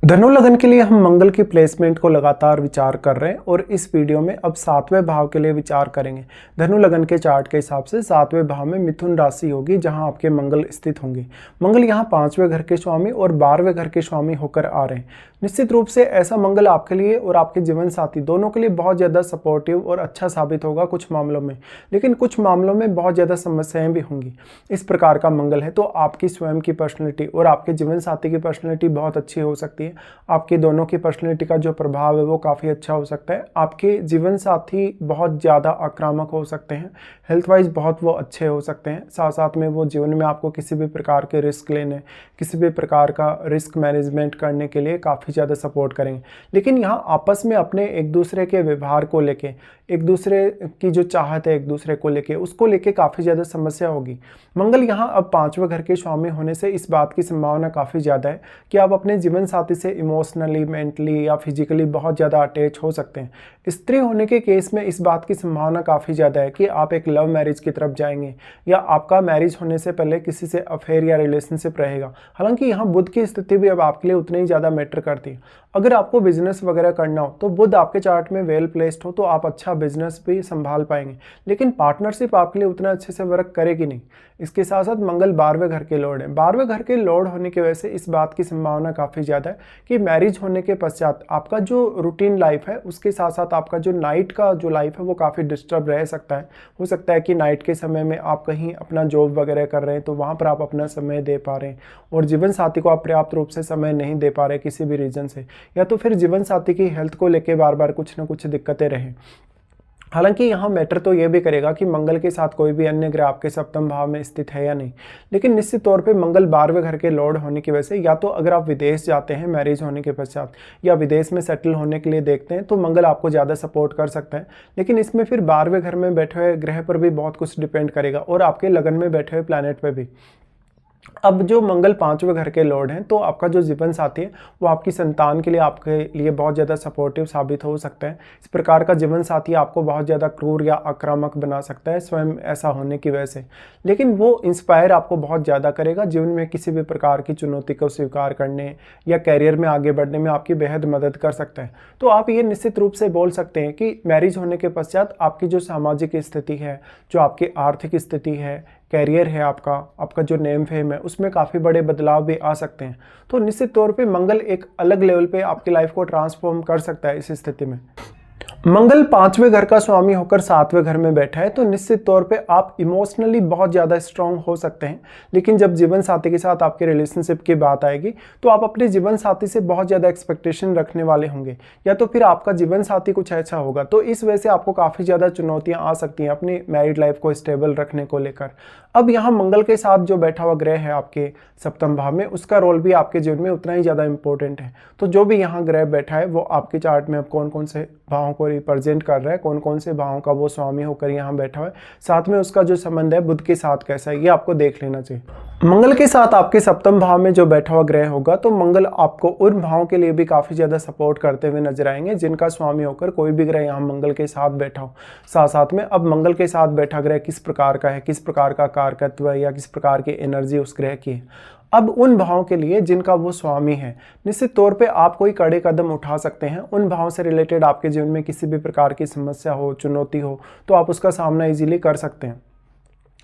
धनु लगन के लिए हम मंगल की प्लेसमेंट को लगातार विचार कर रहे हैं और इस वीडियो में अब 7वें भाव के लिए विचार करेंगे। धनु लगन के चार्ट के हिसाब से 7वें भाव में मिथुन राशि होगी जहां आपके मंगल स्थित होंगे। मंगल यहां 5वें घर के स्वामी और 12वें घर के स्वामी होकर आ रहे हैं। निश्चित रूप से ऐसा मंगल आपके लिए और आपके जीवन साथी दोनों के लिए बहुत ज़्यादा सपोर्टिव और अच्छा साबित होगा कुछ मामलों में, लेकिन कुछ मामलों में बहुत ज़्यादा समस्याएं भी होंगी। इस प्रकार का मंगल है तो आपकी स्वयं की पर्सनैलिटी और आपके जीवन साथी की पर्सनैलिटी बहुत अच्छी हो सकती है। आपकी दोनों की पर्सनैलिटी का जो प्रभाव है वो काफ़ी अच्छा हो सकता है। आपके जीवन साथी बहुत ज़्यादा आक्रामक हो सकते हैं, हेल्थ वाइज बहुत वो अच्छे हो सकते हैं। साथ साथ में वो जीवन में आपको किसी भी प्रकार के रिस्क लेने, किसी भी प्रकार का रिस्क मैनेजमेंट करने के लिए काफ़ी ज़्यादा सपोर्ट करेंगे। लेकिन यहाँ आपस में अपने एक दूसरे के व्यवहार को लेके, एक दूसरे की जो चाहत है एक दूसरे को लेके, उसको लेके काफ़ी ज़्यादा समस्या होगी। मंगल यहाँ अब 5वें घर के स्वामी होने से इस बात की संभावना काफ़ी ज़्यादा है कि आप अपने जीवन साथी से इमोशनली, मेंटली या फिजिकली बहुत ज़्यादा अटैच हो सकते हैं। स्त्री होने के केस में इस बात की संभावना काफ़ी ज़्यादा है कि आप एक लव मैरिज की तरफ जाएंगे या आपका मैरिज होने से पहले किसी से अफेयर या रिलेशनशिप रहेगा। हालांकि यहाँ बुध की स्थिति भी अब आपके लिए उतनी ही ज़्यादा मैटर करती है। अगर आपको बिजनेस वगैरह करना हो तो बुध आपके चार्ट में वेल प्लेस्ड हो तो आप अच्छा बिजनेस भी संभाल पाएंगे, लेकिन पार्टनरशिप आपके लिए उतना अच्छे से वर्क करेगी नहीं। इसके साथ साथ मंगल 12वें घर के लॉर्ड है। 12वें घर के लॉर्ड होने की वजह से इस बात की संभावना काफ़ी ज़्यादा है कि मैरिज होने के पश्चात आपका जो रूटीन लाइफ है उसके साथ साथ आपका जो नाइट का जो लाइफ है वो काफ़ी डिस्टर्ब रह सकता है। हो सकता है कि नाइट के समय में आप कहीं अपना जॉब वगैरह कर रहे हैं तो वहाँ पर आप अपना समय दे पा रहे हैं और जीवन साथी को आप पर्याप्त रूप से समय नहीं दे पा रहे किसी भी रीज़न से, या तो फिर जीवन साथी की हेल्थ को लेके बार बार कुछ ना कुछ दिक्कतें रहें। हालांकि यहाँ मैटर तो ये भी करेगा कि मंगल के साथ कोई भी अन्य ग्रह आपके सप्तम भाव में स्थित है या नहीं, लेकिन निश्चित तौर पे मंगल 12वें घर के लॉर्ड होने की वजह से या तो अगर आप विदेश जाते हैं मैरिज होने के पश्चात या विदेश में सेटल होने के लिए देखते हैं तो मंगल आपको ज़्यादा सपोर्ट कर सकता है। लेकिन इसमें फिर 12वें घर में बैठे हुए ग्रह पर भी बहुत कुछ डिपेंड करेगा और आपके लगन में बैठे हुए प्लैनेट पर भी। अब जो मंगल 5वें घर के लॉर्ड हैं तो आपका जो जीवन साथी है वो आपकी संतान के लिए आपके लिए बहुत ज़्यादा सपोर्टिव साबित हो सकता है। इस प्रकार का जीवन साथी आपको बहुत ज़्यादा क्रूर या आक्रामक बना सकता है स्वयं ऐसा होने की वजह से, लेकिन वो इंस्पायर आपको बहुत ज़्यादा करेगा जीवन में किसी भी प्रकार की चुनौती को स्वीकार करने या कैरियर में आगे बढ़ने में आपकी बेहद मदद कर सकता है। तो आप ये निश्चित रूप से बोल सकते हैं कि मैरिज होने के पश्चात आपकी जो सामाजिक स्थिति है, जो आपकी आर्थिक स्थिति है, कैरियर है, आपका जो नेम फेम है, उसमें काफ़ी बड़े बदलाव भी आ सकते हैं। तो निश्चित तौर पे मंगल एक अलग लेवल पे आपकी लाइफ को ट्रांसफॉर्म कर सकता है इस स्थिति में। मंगल 5वें घर का स्वामी होकर 7वें घर में बैठा है तो निश्चित तौर पे आप इमोशनली बहुत ज़्यादा स्ट्रांग हो सकते हैं, लेकिन जब जीवन साथी के साथ आपके रिलेशनशिप की बात आएगी तो आप अपने जीवन साथी से बहुत ज़्यादा एक्सपेक्टेशन रखने वाले होंगे, या तो फिर आपका जीवन साथी कुछ ऐसा होगा तो इस वजह से आपको काफ़ी ज़्यादा चुनौतियाँ आ सकती हैं अपनी मैरिड लाइफ को स्टेबल रखने को लेकर। अब यहाँ मंगल के साथ जो बैठा हुआ ग्रह है आपके सप्तम भाव में, उसका रोल भी आपके जीवन में उतना ही ज़्यादा इंपॉर्टेंट है। तो जो भी यहाँ ग्रह बैठा है वो आपके चार्ट में अब कौन कौन से भावों को रिप्रेजेंट कर रहा है, कौन कौन से भावों का वो स्वामी होकर यहाँ बैठा हुआ है, साथ में उसका जो संबंध है बुध के साथ कैसा है, ये आपको देख लेना चाहिए। मंगल के साथ आपके सप्तम भाव में जो बैठा हुआ ग्रह होगा तो मंगल आपको उन भावों के लिए भी काफ़ी ज़्यादा सपोर्ट करते हुए नजर आएंगे जिनका स्वामी होकर कोई भी ग्रह यहाँ मंगल के साथ बैठा हो। साथ साथ में अब मंगल के साथ बैठा ग्रह किस प्रकार का है, किस प्रकार का कारकत्व है या किस प्रकार की एनर्जी उस ग्रह की है, अब उन भावों के लिए जिनका वो स्वामी है निश्चित तौर पे आप कोई कड़े कदम उठा सकते हैं। उन भावों से रिलेटेड आपके जीवन में किसी भी प्रकार की समस्या हो, चुनौती हो, तो आप उसका सामना इजीली कर सकते हैं।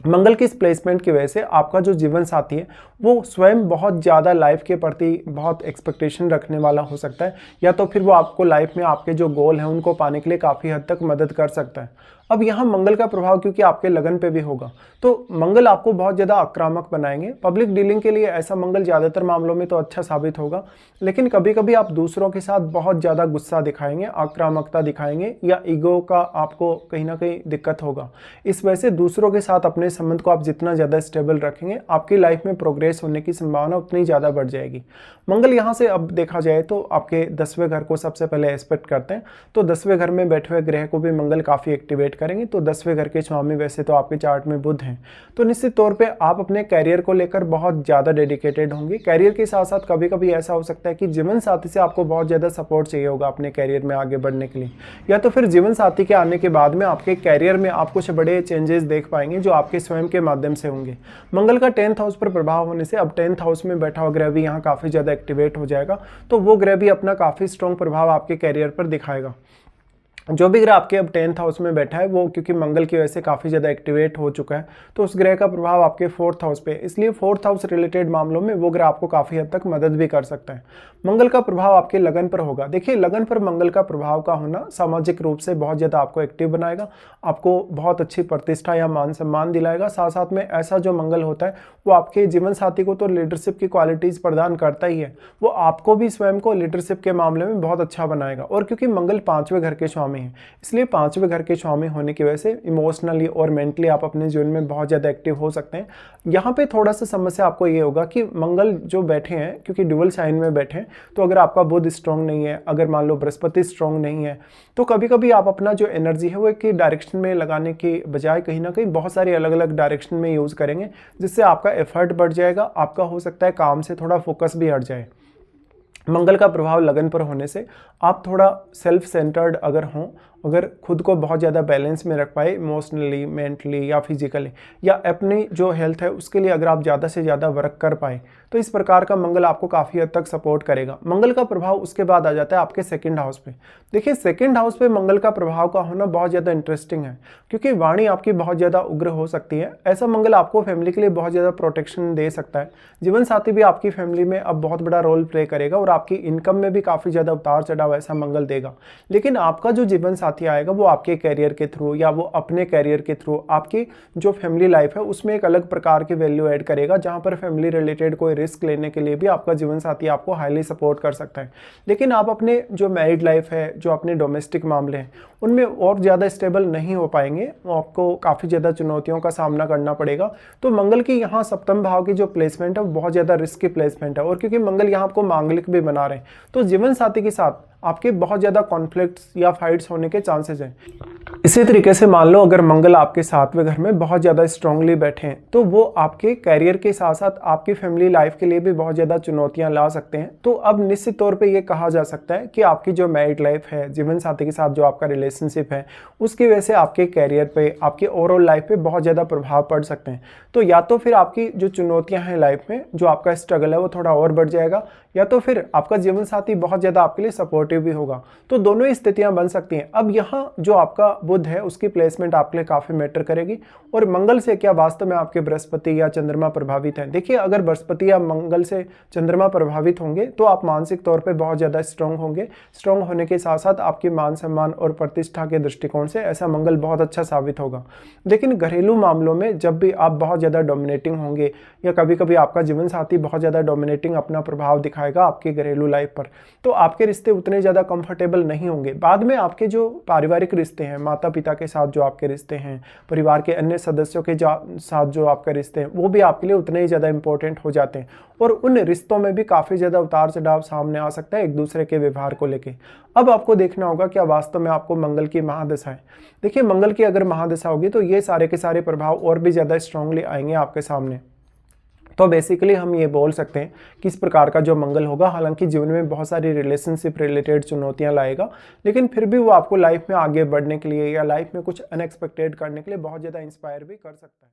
मंगल की इस प्लेसमेंट की वजह से आपका जो जीवन साथी है वो स्वयं बहुत ज़्यादा लाइफ के प्रति बहुत एक्सपेक्टेशन रखने वाला हो सकता है, या तो फिर वो आपको लाइफ में आपके जो गोल हैं उनको पाने के लिए काफ़ी हद तक मदद कर सकता है। अब यहाँ मंगल का प्रभाव क्योंकि आपके लगन पे भी होगा तो मंगल आपको बहुत ज़्यादा आक्रामक बनाएंगे। पब्लिक डीलिंग के लिए ऐसा मंगल ज़्यादातर मामलों में तो अच्छा साबित होगा, लेकिन कभी कभी आप दूसरों के साथ बहुत ज़्यादा गुस्सा दिखाएंगे, आक्रामकता दिखाएंगे या ईगो का आपको कहीं ना कहीं दिक्कत होगा। इस वजह से दूसरों के साथ अपने संबंध को आप जितना ज़्यादा स्टेबल रखेंगे आपकी लाइफ में प्रोग्रेस होने की संभावना उतनी ज़्यादा बढ़ जाएगी। मंगल यहाँ से अब देखा जाए तो आपके 10वें घर को सबसे पहले एस्पेक्ट करते हैं, तो 10वें घर में बैठे हुए ग्रह को भी मंगल काफ़ी एक्टिवेट करेंगे तो 10वें घर के स्वामी वैसे तो आपके चार्ट में बुध हैं, तो निश्चित तौर पे आप अपने कैरियर को लेकर बहुत ज़्यादा डेडिकेटेड होंगे। कैरियर के साथ साथ कभी कभी ऐसा हो सकता है कि जीवन साथी से आपको बहुत ज़्यादा सपोर्ट चाहिए होगा अपने कैरियर में आगे बढ़ने के लिए, या तो फिर जीवन साथी के आने के बाद में आपके कैरियर में आप कुछ बड़े चेंजेस देख पाएंगे जो आपके स्वयं के माध्यम से होंगे। मंगल का 10th हाउस पर प्रभाव होने से अब 10th हाउस में बैठा हुआ ग्रह भी यहाँ काफ़ी ज़्यादा एक्टिवेट हो जाएगा, तो वो ग्रह भी अपना काफ़ी स्ट्रॉन्ग प्रभाव आपके कैरियर पर दिखाएगा। जो भी ग्रह आपके अब 10th हाउस में बैठा है वो क्योंकि मंगल की वजह से काफ़ी ज़्यादा एक्टिवेट हो चुका है, तो उस ग्रह का प्रभाव आपके 4th हाउस पे, इसलिए 4th हाउस रिलेटेड मामलों में वो ग्रह आपको काफ़ी हद तक मदद भी कर सकता है। मंगल का प्रभाव आपके लगन पर होगा। देखिए, लगन पर मंगल का प्रभाव का होना सामाजिक रूप से बहुत ज़्यादा आपको एक्टिव बनाएगा, आपको बहुत अच्छी प्रतिष्ठा या मान सम्मान दिलाएगा। साथ साथ में ऐसा जो मंगल होता है वो आपके जीवन साथी को तो लीडरशिप की क्वालिटीज़ प्रदान करता ही है, वो आपको भी स्वयं को लीडरशिप के मामले में बहुत अच्छा बनाएगा। और क्योंकि मंगल 5वें घर के स्वामी हैं, इसलिए 5वें घर के स्वामी होने की वजह से इमोशनली और मेंटली आप अपने जीवन में बहुत ज़्यादा एक्टिव हो सकते हैं। यहाँ पे थोड़ा सा समस्या आपको ये होगा कि मंगल जो बैठे हैं क्योंकि ड्यूअल साइन में बैठे हैं, तो अगर आपका बुध स्ट्रांग नहीं है, अगर मान लो बृहस्पति स्ट्रांग नहीं है, तो कभी कभी आप अपना जो एनर्जी है वो एक डायरेक्शन में लगाने की बजाय कहीं ना कहीं बहुत सारी अलग अलग डायरेक्शन में यूज़ करेंगे, जिससे आपका एफर्ट बढ़ जाएगा, आपका हो सकता है काम से थोड़ा फोकस भी हट जाए। मंगल का प्रभाव लगन पर होने से आप थोड़ा सेल्फ सेंटर्ड अगर हों, अगर खुद को बहुत ज़्यादा बैलेंस में रख पाए इमोशनली, मेंटली या फिजिकली, या अपनी जो हेल्थ है उसके लिए अगर आप ज़्यादा से ज़्यादा वर्क कर पाए, तो इस प्रकार का मंगल आपको काफ़ी हद तक सपोर्ट करेगा। मंगल का प्रभाव उसके बाद आ जाता है आपके 2nd हाउस पे। देखिए, 2nd हाउस पे मंगल का प्रभाव का होना बहुत ज़्यादा इंटरेस्टिंग है, क्योंकि वाणी आपकी बहुत ज़्यादा उग्र हो सकती है। ऐसा मंगल आपको फैमिली के लिए बहुत ज़्यादा प्रोटेक्शन दे सकता है। जीवन साथी भी आपकी फैमिली में अब बहुत बड़ा रोल प्ले करेगा और आपकी इनकम में भी काफ़ी ज़्यादा उतार चढ़ाव ऐसा मंगल देगा। लेकिन आपका जो जीवन साथी आएगा वो आपके कैरियर के थ्रू या वो अपने कैरियर के थ्रू आपकी जो फैमिली लाइफ है उसमें एक अलग प्रकार की वैल्यू ऐड करेगा, जहाँ पर फैमिली रिलेटेड कोई रिस्क लेने के लिए भी आपका जीवन साथी आपको हाईली सपोर्ट कर सकता है। लेकिन आप अपने जो मैरिड लाइफ है, जो अपने डोमेस्टिक मामले हैं, उनमें और ज़्यादा स्टेबल नहीं हो पाएंगे, आपको काफ़ी ज़्यादा चुनौतियों का सामना करना पड़ेगा। तो मंगल की यहाँ 7वें भाव की जो प्लेसमेंट है वो बहुत ज़्यादा रिस्की प्लेसमेंट है, और क्योंकि मंगल यहाँ आपको मांगलिक भी बना रहे हैं, तो जीवन साथी के साथ आपके बहुत ज़्यादा कॉन्फ्लिक्ट्स या फाइट्स होने के चांसेस हैं। इसी तरीके से मान लो अगर मंगल आपके 7वें घर में बहुत ज़्यादा स्ट्रांगली बैठे हैं, तो वो आपके कैरियर के साथ साथ आपकी फैमिली लाइफ के लिए भी बहुत ज़्यादा चुनौतियां ला सकते हैं। तो अब निश्चित तौर पे ये कहा जा सकता है कि आपकी जो मैरिड लाइफ है, जीवन साथी के साथ जो आपका रिलेशनशिप है, उसकी वजह से आपके कैरियर पे, आपकी ओवरऑल लाइफ पे बहुत ज़्यादा प्रभाव पड़ सकते हैं। तो या तो फिर आपकी जो चुनौतियाँ हैं लाइफ में, जो आपका स्ट्रगल है वो थोड़ा और बढ़ जाएगा, या तो फिर आपका जीवन साथी बहुत ज़्यादा आपके लिए सपोर्टिव भी होगा। तो दोनों ही स्थितियां बन सकती हैं। अब यहाँ जो आपका बुध है उसकी प्लेसमेंट आपके लिए काफ़ी मैटर करेगी। और मंगल से क्या वास्तव में आपके बृहस्पति या चंद्रमा प्रभावित हैं? देखिए, अगर बृहस्पति या मंगल से चंद्रमा प्रभावित होंगे तो आप मानसिक तौर पे बहुत ज़्यादा स्ट्रांग होंगे। स्ट्रांग होने के साथ साथ आपकी मान सम्मान और प्रतिष्ठा के दृष्टिकोण से ऐसा मंगल बहुत अच्छा साबित होगा। लेकिन घरेलू मामलों में जब भी आप बहुत ज़्यादा डोमिनेटिंग होंगे, या कभी कभी आपका जीवन साथी बहुत ज़्यादा डोमिनेटिंग अपना प्रभाव दिखाएगा आपकी घरेलू लाइफ पर, तो आपके रिश्ते उतने ज़्यादा कंफर्टेबल नहीं होंगे। बाद में आपके जो पारिवारिक रिश्ते हैं, माता पिता के साथ जो आपके रिश्ते हैं, परिवार के अन्य सदस्यों के साथ जो आपके रिश्ते हैं, वो भी आपके लिए उतने ही ज़्यादा इंपॉर्टेंट हो जाते हैं। और उन रिश्तों में भी काफ़ी ज़्यादा उतार चढ़ाव सामने आ सकता है एक दूसरे के व्यवहार को लेके। अब आपको देखना होगा क्या वास्तव में आपको मंगल की महादशा है। देखिए, मंगल की अगर महादशा होगी तो ये सारे के सारे प्रभाव और भी ज़्यादा स्ट्रांगली आएंगे आपके सामने। तो बेसिकली हम ये बोल सकते हैं कि इस प्रकार का जो मंगल होगा, हालांकि जीवन में बहुत सारी रिलेशनशिप रिलेटेड चुनौतियां लाएगा, लेकिन फिर भी वो आपको लाइफ में आगे बढ़ने के लिए या लाइफ में कुछ अनएक्सपेक्टेड करने के लिए बहुत ज़्यादा इंस्पायर भी कर सकता है।